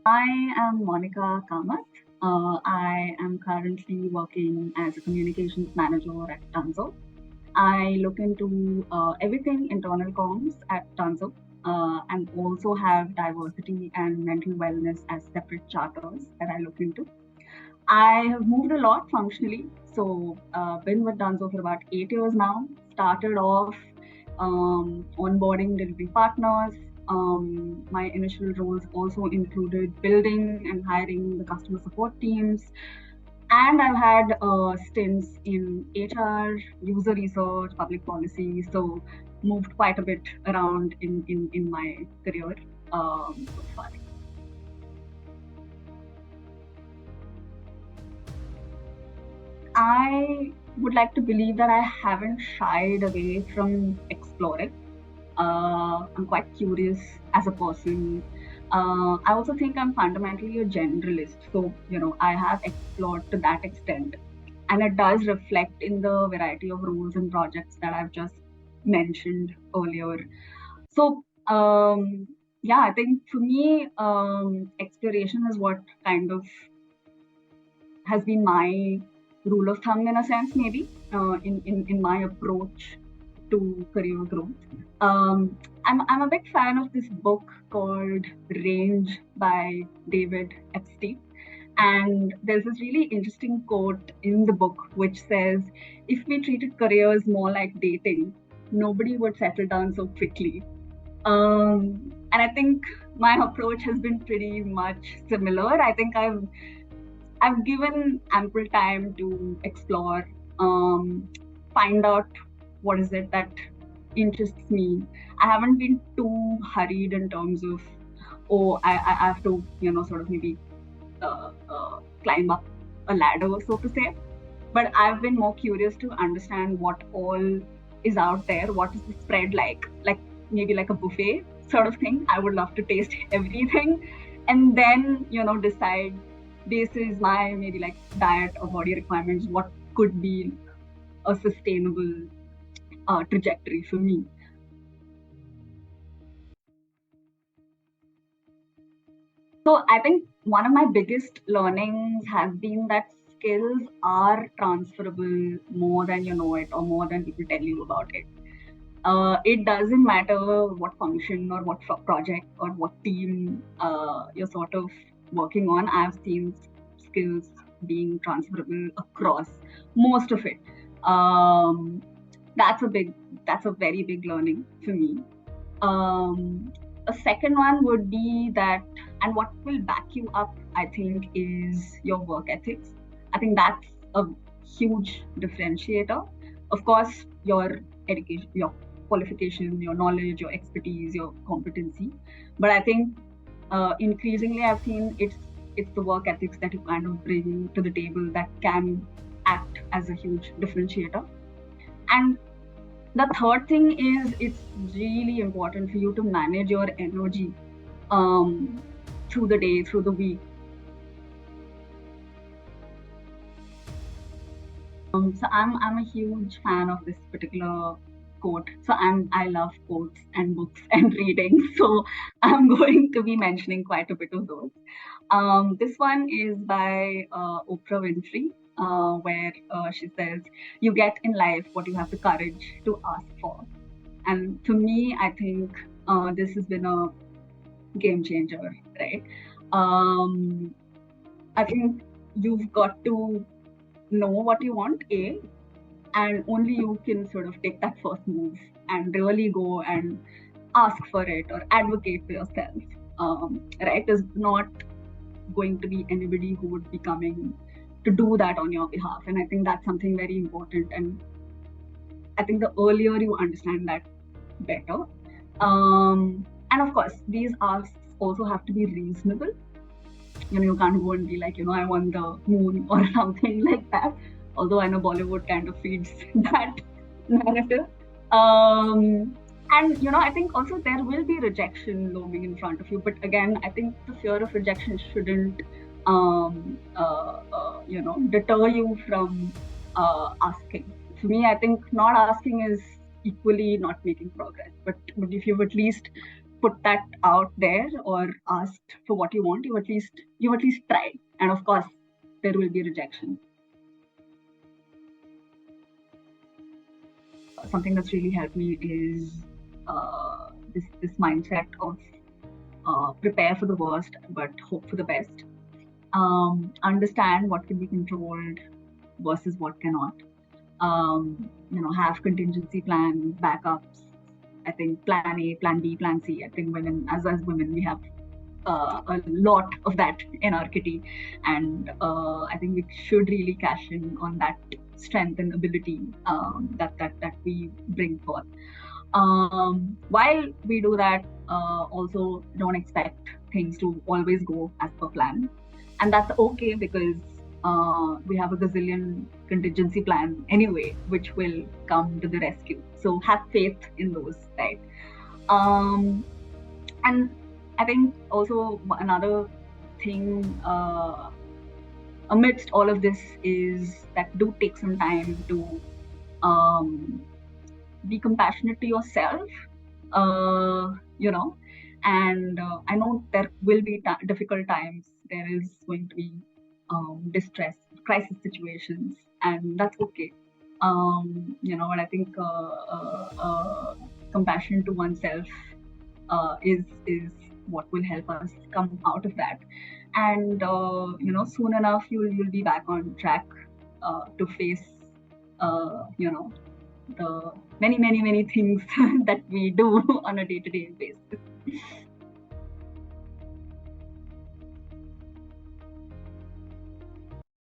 I am Monica Kamath. I am currently working as a communications manager at Dunzo. I look into everything internal comms at Dunzo and also have diversity and mental wellness as separate charters that I look into. I have moved a lot functionally. So, been with Dunzo for about 8 years now. Started off onboarding delivery partners. My initial roles also included building and hiring the customer support teams. And I've had stints in HR, user research, public policy. So, moved quite a bit around in my career so far. I would like to believe that I haven't shied away from exploring. I'm quite curious as a person. I also think I'm fundamentally a generalist. So, I have explored to that extent. And it does reflect in the variety of roles and projects that I've just mentioned earlier. So, yeah, I think for me, exploration is what kind of has been my rule of thumb in a sense, maybe in my approach to career growth. I'm a big fan of this book called Range by David Epstein. And there's this really interesting quote in the book which says, if we treated careers more like dating, nobody would settle down so quickly. And I think my approach has been pretty much similar. I think I've given ample time to explore, find out what is it that interests me. I haven't been too hurried in terms of, oh, I have to, sort of maybe climb up a ladder, so to say. But I've been more curious to understand what all is out there. What is the spread like maybe like a buffet sort of thing. I would love to taste everything, and then decide this is my maybe like diet or body requirements. What could be a sustainable trajectory for me? So I think one of my biggest learnings has been that skills are transferable more than you know it or more than people tell you about it. It doesn't matter what function or what project or what team you're sort of working on. I've seen skills being transferable across most of it. Um, that's a big, that's a very big learning for me. A second one would be that, and what will back you up, I think, is your work ethics. I think that's a huge differentiator. Of course, your education, your qualification, your knowledge, your expertise, your competency. But I think increasingly I've seen it's the work ethics that you kind of bring to the table that can act as a huge differentiator. And the third thing is it's really important for you to manage your energy um, through the day, through the week. So I'm a huge fan of this particular quote. So I love quotes and books and reading. So I'm going to be mentioning quite a bit of those. This one is by Oprah Winfrey, where she says, "You get in life what you have the courage to ask for." And to me, I think this has been a game changer, right? Um, I think you've got to know what you want, A, and only you can sort of take that first move and really go and ask for it or advocate for yourself, right? There's not going to be anybody who would be coming to do that on your behalf. And I think that's something very important. And I think the earlier you understand that, better. And of course, these asks also have to be reasonable. You can't go and be like, I want the moon or something like that. Although I know Bollywood kind of feeds that narrative. Um, and I think also there will be rejection looming in front of you. But again, I think the fear of rejection shouldn't, deter you from asking. For me, I think not asking is equally not making progress. But if you've at least put that out there or asked for what you want, you at least try. And of course, there will be rejection. Something that's really helped me is this mindset of prepare for the worst but hope for the best. Understand what can be controlled versus what cannot. Have contingency plan, backups. I think plan A, plan B, plan C. I think women, as women, we have a lot of that in our kitty, and I think we should really cash in on that strength and ability that we bring forth. While we do that, also don't expect things to always go as per plan, and that's okay because we have a gazillion contingency plan anyway, which will come to the rescue. So have faith in those, right? And I think also another thing amidst all of this is that do take some time to um, be compassionate to yourself, uh, you know. And I know there will be difficult times. There is going to be distress, crisis situations, and that's okay. And I think compassion to oneself is what will help us come out of that. And soon enough you'll be back on track to face the many things that we do on a day-to-day basis.